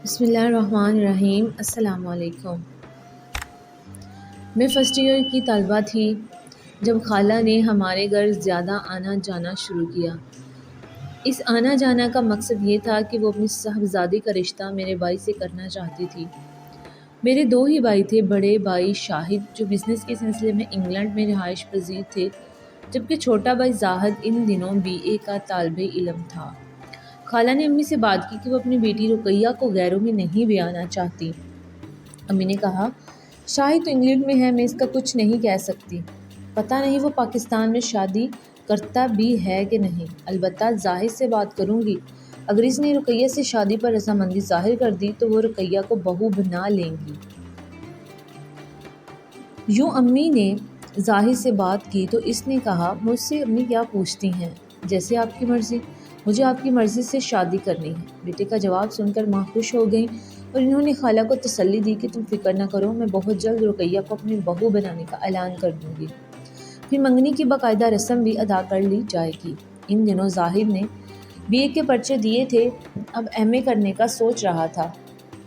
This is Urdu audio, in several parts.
بسم اللہ الرحمن الرحیم۔ السلام علیکم۔ میں فرسٹ ایئر کی طالبہ تھی جب خالہ نے ہمارے گھر زیادہ آنا جانا شروع کیا۔ اس آنا جانا کا مقصد یہ تھا کہ وہ اپنی صاحبزادی کا رشتہ میرے بھائی سے کرنا چاہتی تھی۔ میرے دو ہی بھائی تھے، بڑے بھائی شاہد جو بزنس کے سلسلے میں انگلینڈ میں رہائش پذیر تھے، جبکہ چھوٹا بھائی زاہد ان دنوں BA کا طالب علم تھا۔ خالہ نے امی سے بات کی کہ وہ اپنی بیٹی رقیہ کو غیروں میں نہیں بیانا چاہتی۔ امی نے کہا، شاہد تو انگلینڈ میں ہے، میں اس کا کچھ نہیں کہہ سکتی۔ پتہ نہیں وہ پاکستان میں شادی کرتا بھی ہے کہ نہیں، البتہ زاہد سے بات کروں گی۔ اگر اس نے رقیہ سے شادی پر رضامندی ظاہر کر دی تو وہ رقیہ کو بہو بنا لیں گی۔ یوں امی نے زاہد سے بات کی تو اس نے کہا، مجھ سے امی کیا پوچھتی ہیں، جیسے آپ کی مرضی، مجھے آپ کی مرضی سے شادی کرنی ہے۔ بیٹے کا جواب سن کر ماں خوش ہو گئیں اور انہوں نے خالہ کو تسلی دی کہ تم فکر نہ کرو، میں بہت جلد رقیہ کو اپنی بہو بنانے کا اعلان کر دوں گی۔ پھر منگنی کی باقاعدہ رسم بھی ادا کر لی جائے گی۔ ان دنوں زاہد نے BA کے پرچے دیے تھے، اب MA کرنے کا سوچ رہا تھا۔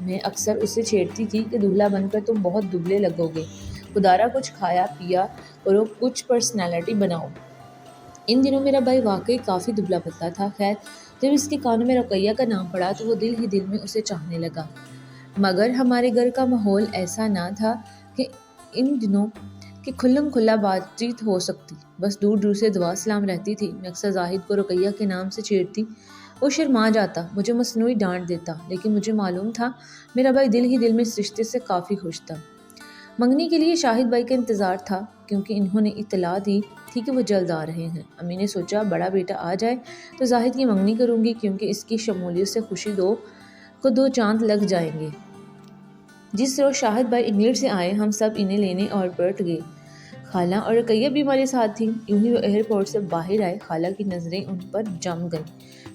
میں اکثر اسے چھیڑتی تھی کہ دولہا بن کر تم بہت دبلے لگو گے، خدارا کچھ کھایا پیا کرو، کچھ پرسنالٹی بناؤ۔ ان دنوں میرا بھائی واقعی کافی دبلا پتلا تھا۔ خیر، جب اس کے کانوں میں رقیہ کا نام پڑا تو وہ دل ہی دل میں اسے چاہنے لگا، مگر ہمارے گھر کا ماحول ایسا نہ تھا کہ ان دنوں کہ کھلم کھلا بات چیت ہو سکتی، بس دور دور سے دعا سلام رہتی تھی۔ میں اکثر زاہد کو رقیہ کے نام سے چھیڑتی، وہ شرما جاتا، مجھے مصنوعی ڈانٹ دیتا، لیکن مجھے معلوم تھا میرا بھائی دل ہی دل میں اس رشتے سے کافی خوش تھا۔ منگنی کے لیے شاہد بھائی کا انتظار تھا، کیونکہ انہوں نے اطلاع دی تھی کہ وہ جلد آ رہے ہیں۔ امی نے سوچا بڑا بیٹا آ جائے تو زاہد کی منگنی کروں گی، کیونکہ اس کی شمولیت سے خوشی کو دو چاند لگ جائیں گے۔ جس روز شاہد بھائی انگلینڈ سے آئے ہم سب انہیں لینے ایئرپورٹ گئے۔ خالہ اور رقیہ بھی ہمارے ساتھ تھیں۔ یوں ہی وہ ایئرپورٹ سے باہر آئے، خالہ کی نظریں ان پر جم گئیں۔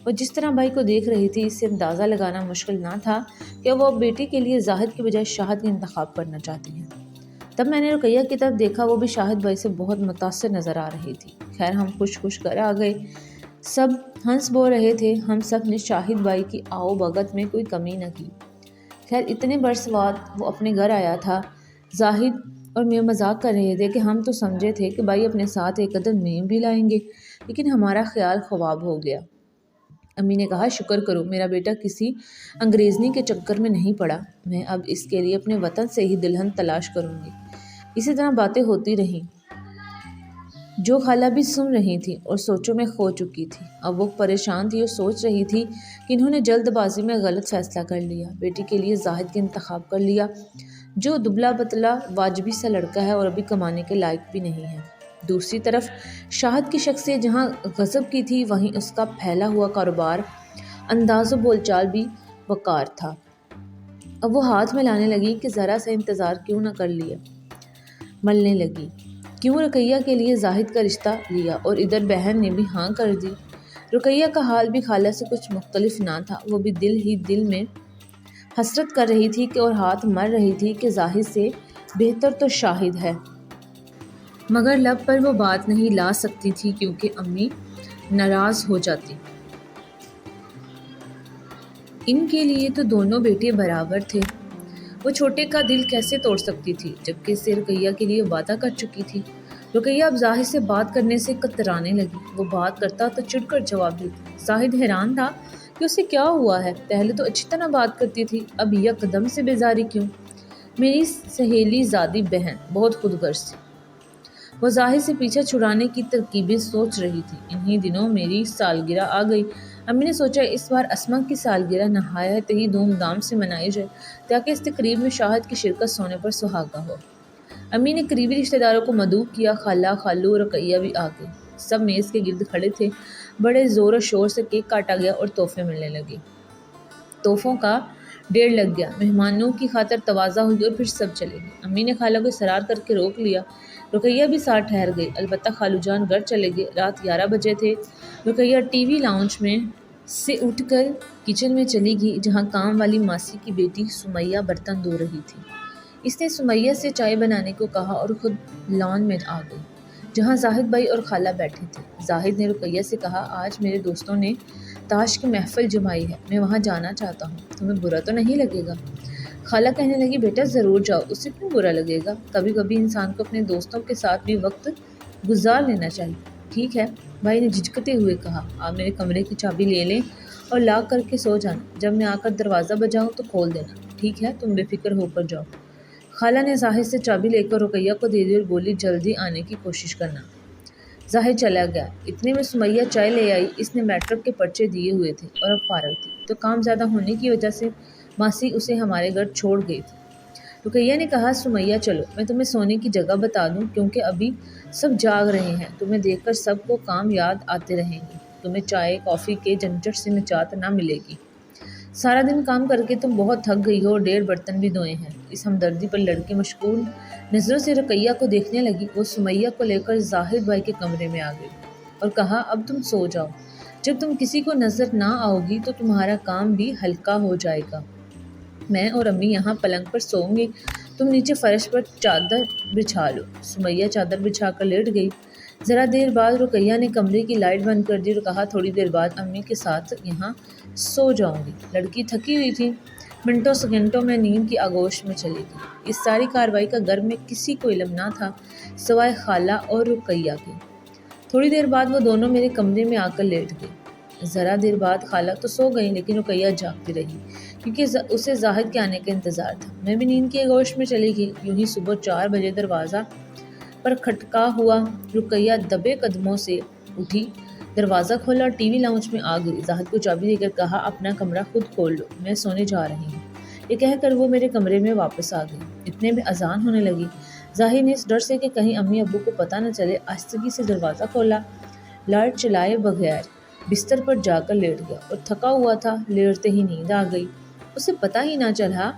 وہ جس طرح بھائی کو دیکھ رہی تھی، اس سے اندازہ لگانا مشکل نہ تھا کہ وہ اب بیٹی کے لیے زاہد کے بجائے شاہد کا انتخاب کرنا چاہتی ہیں۔ تب میں نے رقیہ کی طرف دیکھا، وہ بھی شاہد بھائی سے بہت متاثر نظر آ رہی تھی۔ خیر، ہم خوش گھر آ گئے، سب ہنس بول رہے تھے، ہم سب نے شاہد بھائی کی آؤ بھگت میں کوئی کمی نہ کی۔ خیر، اتنے برس بعد وہ اپنے گھر آیا تھا۔ زاہد اور میں مذاق کر رہے تھے کہ ہم تو سمجھے تھے کہ بھائی اپنے ساتھ ایک عدد میم بھی لائیں گے، لیکن ہمارا خیال خواب ہو گیا۔ امی نے کہا، شکر کرو میرا بیٹا کسی انگریزنی کے چکر میں نہیں پڑا، میں اب اس کے لیے اپنے وطن سے ہی دلہن تلاش کروں گی۔ اسی طرح باتیں ہوتی رہیں، جو خالہ بھی سن رہی تھی اور سوچوں میں کھو چکی تھی۔ اب وہ پریشان تھی اور سوچ رہی تھی کہ انہوں نے جلد بازی میں غلط فیصلہ کر لیا، بیٹی کے لیے زاہد کا انتخاب کر لیا، جو دبلا پتلا واجبی سا لڑکا ہے اور ابھی کمانے کے لائق بھی نہیں ہے۔ دوسری طرف شاہد کی شخصیت جہاں غضب کی تھی، وہیں اس کا پھیلا ہوا کاروبار، انداز و بول چال بھی وقار تھا۔ اب وہ ہاتھ میں لانے لگی کہ ذرا سا انتظار کیوں نہ کر لیا، ملنے لگی، کیوں رقیہ کے لیے زاہد کا رشتہ لیا، اور ادھر بہن نے بھی ہاں کر دی۔ رقیہ کا حال بھی خالہ سے کچھ مختلف نہ تھا، وہ بھی دل ہی دل میں حسرت کر رہی تھی اور ہاتھ مر رہی تھی کہ زاہد سے بہتر تو شاہد ہے، مگر لب پر وہ بات نہیں لا سکتی تھی کیونکہ امی ناراض ہو جاتی۔ ان کے لیے تو دونوں بیٹے برابر تھے، وہ چھوٹے کا دل کیسے توڑ سکتی تھی، جبکہ اسے رقیہ کے لیے وعدہ کر چکی تھی۔ رقیہ اب زاہد سے بات کرنے سے کترانے لگی، وہ بات کرتا تو چڑ کر جواب دیتی۔ زاہد حیران تھا کہ اسے کیا ہوا ہے، پہلے تو اچھی طرح بات کرتی تھی، اب یکدم سے بیزاری کیوں؟ میری سہیلی زادی بہن بہت خود غرض تھی، وہ زاہد سے پیچھا چھڑانے کی ترکیبیں سوچ رہی تھی۔ انہی دنوں میری سالگرہ آ گئی، امی نے سوچا اس بار اسما کی سالگرہ نہایت ہی دھوم دھام سے منائی جائے تاکہ اس تقریب میں شاہد کی شرکت سونے پر سہاگا ہو۔ امی نے قریبی رشتہ داروں کو مدعو کیا، خالہ، خالو اور رقیہ بھی آ گئی، سب میز کے گرد کھڑے تھے، بڑے زور و شور سے کیک کاٹا گیا اور تحفے ملنے لگے۔ تحفوں کا ڈھیر لگ گیا، مہمانوں کی خاطر تواضع ہوئی اور پھر سب چلے گئے۔ امی نے خالہ کو اصرار کر کے روک لیا، رقیہ بھی ساتھ ٹھہر گئی، البتہ خالو جان گھر چلے گئے۔ رات 11 بجے تھے، رقیہ TV لاؤنج میں سے اٹھ کر کچن میں چلی گئی، جہاں کام والی ماسی کی بیٹی سمیہ برتن دھو رہی تھی۔ اس نے سمیہ سے چائے بنانے کو کہا اور خود لان میں آ گئی، جہاں زاہد بھائی اور خالہ بیٹھے تھے۔ زاہد نے رقیہ سے کہا، آج میرے دوستوں نے تاش کی محفل جمائی ہے، میں وہاں جانا چاہتا ہوں، تمہیں برا تو نہیں لگے گا؟ خالہ کہنے لگی بیٹا ضرور جاؤ، اسے کیوں برا لگے گا؟ کبھی کبھی انسان کو اپنے دوستوں کے ساتھ بھی وقت گزار لینا چاہیے۔ ٹھیک ہے، بھائی نے جھجکتے ہوئے کہا، آپ میرے کمرے کی چابی لے لیں اور لاک کر کے سو جانا، جب میں آ کر دروازہ بجاؤں تو کھول دینا، ٹھیک ہے؟ تم بے فکر ہو کر جاؤ۔ خالہ نے زاہد سے چابی لے کر رقیہ کو دے دی اور بولی جلدی آنے کی کوشش کرنا۔ زاہد چلا گیا۔ اتنے میں سمیہ چائے لے آئی، اس نے میٹرک کے پرچے دیے ہوئے تھے اور اب فارغ تھی، تو کام زیادہ ہونے کی وجہ سے ماسی اسے ہمارے گھر چھوڑ گئی تھی۔ رقیہ نے کہا سمیہ چلو میں تمہیں سونے کی جگہ بتا دوں، کیونکہ ابھی سب جاگ رہے ہیں، تمہیں دیکھ کر سب کو کام یاد آتے رہیں گے، تمہیں چائے کافی کے جھنجھٹ سے نجات نہ ملے گی۔ سارا دن کام کر کے تم بہت تھک گئی ہو اور 1.5 برتن بھی دھوئے ہیں۔ اس ہمدردی پر لڑکی مشغول نظروں سے رقیہ کو دیکھنے لگی۔ وہ سمیہ کو لے کر زاہد بھائی کے کمرے میں آ گئی اور کہا اب تم سو جاؤ، جب تم کسی کو نظر نہ آؤ گی تو تمہارا کام بھی ہلکا ہو جائے گا۔ میں اور امی یہاں پلنگ پر سوؤں گی، تم نیچے فرش پر چادر بچھا لو۔ سمیہ چادر بچھا کر لیٹ گئی۔ ذرا دیر بعد رقیہ نے کمرے کی لائٹ بند کر دی اور کہا تھوڑی دیر بعد امی کے ساتھ یہاں سو جاؤں گی۔ لڑکی تھکی ہوئی تھی، منٹوں سیکنڈوں میں نیند کی آغوش میں چلی گئی۔ اس ساری کارروائی کا گھر میں کسی کو علم نہ تھا سوائے خالہ اور رقیہ کے۔ تھوڑی دیر بعد وہ دونوں میرے کمرے میں آ کر لیٹ گئی۔ ذرا دیر بعد خالہ تو سو گئی لیکن رقیہ جاگتی رہی، کیونکہ اسے زاہد کے آنے کا انتظار تھا۔ میں بھی نیند کی آغوش میں چلی گئی۔ یوں ہی صبح 4 بجے دروازہ پر کھٹکا ہوا، رقیہ دبے قدموں سے اٹھی، دروازہ کھولا اور ٹی وی لاؤنج میں آ گئی۔ زاہد کو چابی دے کر کہا اپنا کمرہ خود کھول لو، میں سونے جا رہی ہوں۔ یہ کہہ کر وہ میرے کمرے میں واپس آ گئی۔ اتنے میں اذان ہونے لگی۔ زاہد نے اس ڈر سے کہ کہیں امی ابو کو پتہ نہ چلے آہستگی سے دروازہ کھولا، لائٹ چلائے بغیر بستر پر جا کر لیٹ گیا اور تھکا ہوا تھا، لیٹتے ہی نیند آ گئی۔ اسے پتہ ہی نہ چلا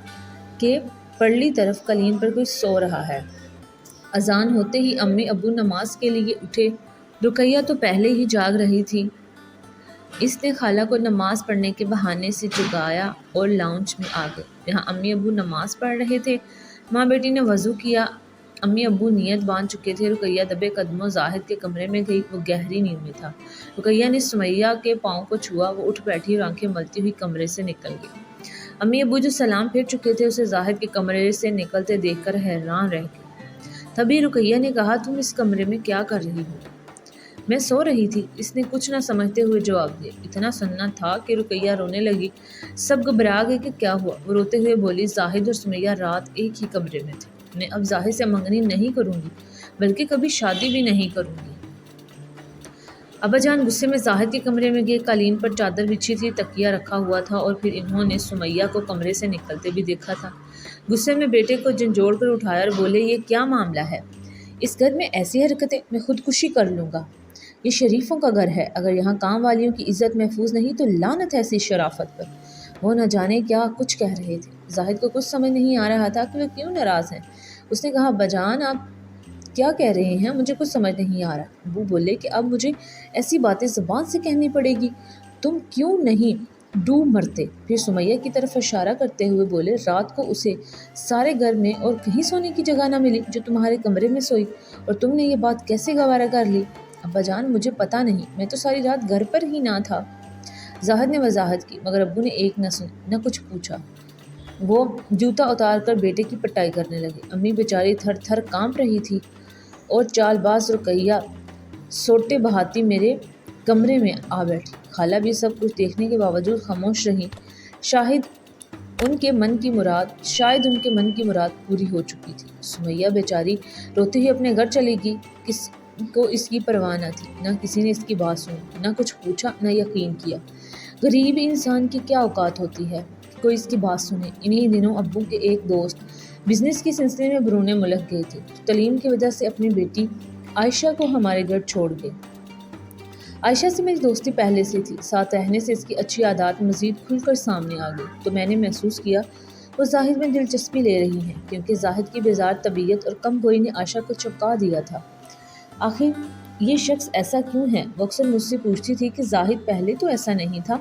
کہ پرلی طرف قالین پر کوئی سو رہا ہے۔ اذان ہوتے ہی امی ابو نماز کے لیے اٹھے۔ رقیہ تو پہلے ہی جاگ رہی تھی۔ اس نے خالہ کو نماز پڑھنے کے بہانے سے جگایا اور لاؤنج میں آ گئے جہاں امی ابو نماز پڑھ رہے تھے۔ ماں بیٹی نے وضو کیا، امی ابو نیت باندھ چکے تھے۔ رقیہ دبے قدموں زاہد کے کمرے میں گئی، وہ گہری نیند میں تھا۔ رقیہ نے سمیہ کے پاؤں کو چھوا، وہ اٹھ بیٹھی اور آنکھیں ملتی ہوئی کمرے سے نکل گئی۔ امی ابو جو سلام پھیر چکے تھے اسے زاہد کے کمرے سے نکلتے دیکھ کر حیران رہ گئے۔ تبھی رقیہ نے کہا تم اس کمرے میں کیا کر رہی ہو؟ میں سو رہی تھی، اس نے کچھ نہ سمجھتے ہوئے جواب دیا۔ اتنا سننا تھا کہ رقیہ رونے لگی۔ سب گھبرا گئے کہ کیا ہوا۔ وہ روتے ہوئے بولی زاہد اور سمیہ رات ایک ہی کمرے میں تھے، میں اب زاہد سے منگنی نہیں کروں گی، بلکہ کبھی شادی بھی نہیں کروں گی۔ ابا جان غصے میں زاہد کے کمرے میں گئے۔ قالین پر چادر بچھی تھی، تکیہ رکھا ہوا تھا اور پھر انہوں نے سمیہ کو کمرے سے نکلتے بھی دیکھا تھا۔ غصے میں بیٹے کو جھنجھوڑ کر اٹھایا اور بولے یہ کیا معاملہ ہے؟ اس گھر میں ایسی حرکتیں، میں خودکشی کر لوں گا۔ یہ شریفوں کا گھر ہے، اگر یہاں کام والیوں کی عزت محفوظ نہیں تو لعنت ہے ایسی شرافت پر۔ وہ نہ جانے کیا کچھ کہہ رہے تھے۔ زاہد کو کچھ سمجھ نہیں آ رہا تھا کہ وہ کیوں ناراض ہیں۔ اس نے کہا ابا جان آپ کیا کہہ رہے ہیں، مجھے کچھ سمجھ نہیں آ رہا۔ ابو بولے کہ اب مجھے ایسی باتیں زبان سے کہنی پڑے گی، تم کیوں نہیں ڈوب مرتے؟ پھر سمیہ کی طرف اشارہ کرتے ہوئے بولے رات کو اسے سارے گھر میں اور کہیں سونے کی جگہ نہ ملی جو تمہارے کمرے میں سوئی، اور تم نے یہ بات کیسے گوارا کر لی؟ ابا جان مجھے پتہ نہیں، میں تو ساری رات گھر پر ہی نہ تھا۔ زاہد نے وضاحت کی، مگر ابو نے ایک نہ سنی نہ کچھ پوچھا۔ وہ جوتا اتار کر بیٹے کی پٹائی کرنے لگے۔ امی بیچاری تھر تھر کانپ رہی تھی اور چال باز رقیہ سوٹے بہاتی میرے کمرے میں آ بیٹھی۔ خالہ بھی سب کچھ دیکھنے کے باوجود خاموش رہیں۔ شاید ان کے من کی مراد پوری ہو چکی تھی۔ سمیہ بیچاری روتے ہوئے اپنے گھر چلی گئی۔ کس کو اس کی پرواہ نہ تھی، نہ کسی نے اس کی بات سنی، نہ کچھ پوچھا، نہ یقین کیا۔ غریب انسان کی کیا اوقات ہوتی ہے کوئی اس کی بات سنے۔ انہی دنوں ابو کے ایک دوست بزنس کے سلسلے میں بیرون ملک گئے تھے، تعلیم کی وجہ سے اپنی بیٹی عائشہ کو ہمارے گھر چھوڑ گئے۔ عائشہ سے میری دوستی پہلے سے تھی، ساتھ رہنے سے اس کی اچھی عادات مزید کھل کر سامنے آ گئی، تو میں نے محسوس کیا وہ زاہد میں دلچسپی لے رہی ہیں، کیونکہ زاہد کی بیزار طبیعت اور کم گوئی نے عائشہ کو چونکا دیا تھا۔ آخر یہ شخص ایسا کیوں ہے؟ وہ اکثر مجھ سے پوچھتی تھی کہ زاہد پہلے تو ایسا نہیں تھا،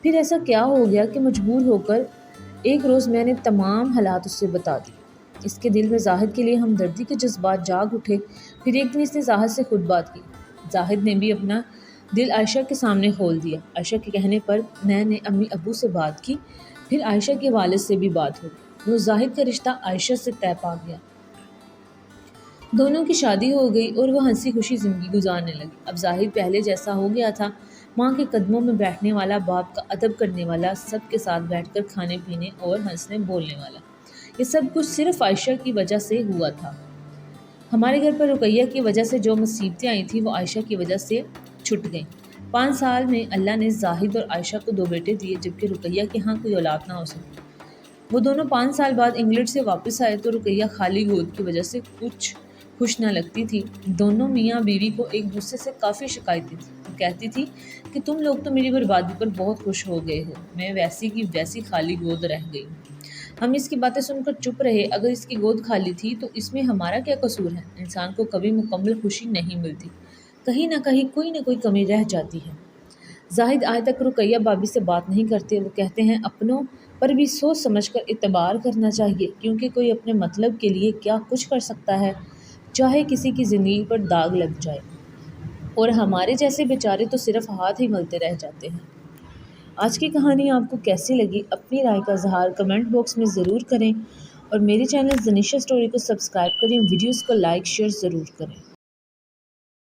پھر ایسا کیا ہو گیا کہ مجبور ہو کر ایک روز میں نے تمام حالات اس سے بتا دی۔ اس کے دل میں زاہد کے لیے ہمدردی کے جذبات جاگ اٹھے۔ پھر ایک دن اس نے زاہد سے خود بات کی۔ زاہد نے بھی اپنا دل عائشہ کے سامنے کھول دیا۔ عائشہ کے کہنے پر میں نے امی ابو سے بات کی، پھر عائشہ کے والد سے بھی بات ہوئی۔ وہ زاہد کا رشتہ عائشہ سے طے پا گیا۔ دونوں کی شادی ہو گئی اور وہ ہنسی خوشی زندگی گزارنے لگی۔ اب زاہد پہلے جیسا ہو گیا تھا، ماں کے قدموں میں بیٹھنے والا، باپ کا ادب کرنے والا، سب کے ساتھ بیٹھ کر کھانے پینے اور ہنسنے بولنے والا۔ یہ سب کچھ صرف عائشہ کی وجہ سے ہوا تھا۔ ہمارے گھر پر رقیہ کی وجہ سے جو مصیبتیں آئی تھیں وہ عائشہ کی وجہ سے چھٹ گئیں۔ 5 سال میں اللہ نے زاہد اور عائشہ کو 2 بیٹے دیے، جبکہ رقیہ کے ہاں کوئی اولاد نہ ہو سکی۔ وہ دونوں 5 سال بعد انگلینڈ سے واپس آئے تو رقیہ خالی گود کی وجہ سے کچھ خوش نہ لگتی تھی۔ دونوں میاں بیوی کو ایک دوسرے سے کافی شکایتیں تھیں۔ وہ کہتی تھی کہ تم لوگ تو میری بربادی پر بہت خوش ہو گئے ہو، میں ویسی کی ویسی خالی گود رہ گئی ہوں۔ ہم اس کی باتیں سن کر چپ رہے۔ اگر اس کی گود خالی تھی تو اس میں ہمارا کیا قصور ہے؟ انسان کو کبھی مکمل خوشی نہیں ملتی، کہیں نہ کہیں کوئی نہ کوئی کمی رہ جاتی ہے۔ زاہد آج تک رقیہ بابی سے بات نہیں کرتے۔ وہ کہتے ہیں اپنوں پر بھی سوچ سمجھ کر اعتبار کرنا چاہیے، کیونکہ کوئی اپنے مطلب کے لیے کیا کچھ کر سکتا ہے، چاہے کسی کی زندگی پر داغ لگ جائے، اور ہمارے جیسے بیچارے تو صرف ہاتھ ہی ملتے رہ جاتے ہیں۔ آج کی کہانی آپ کو کیسی لگی؟ اپنی رائے کا اظہار کمنٹ باکس میں ضرور کریں، اور میرے چینل زنیشا اسٹوری کو سبسکرائب کریں، ویڈیوز کو لائک شیئر ضرور کریں۔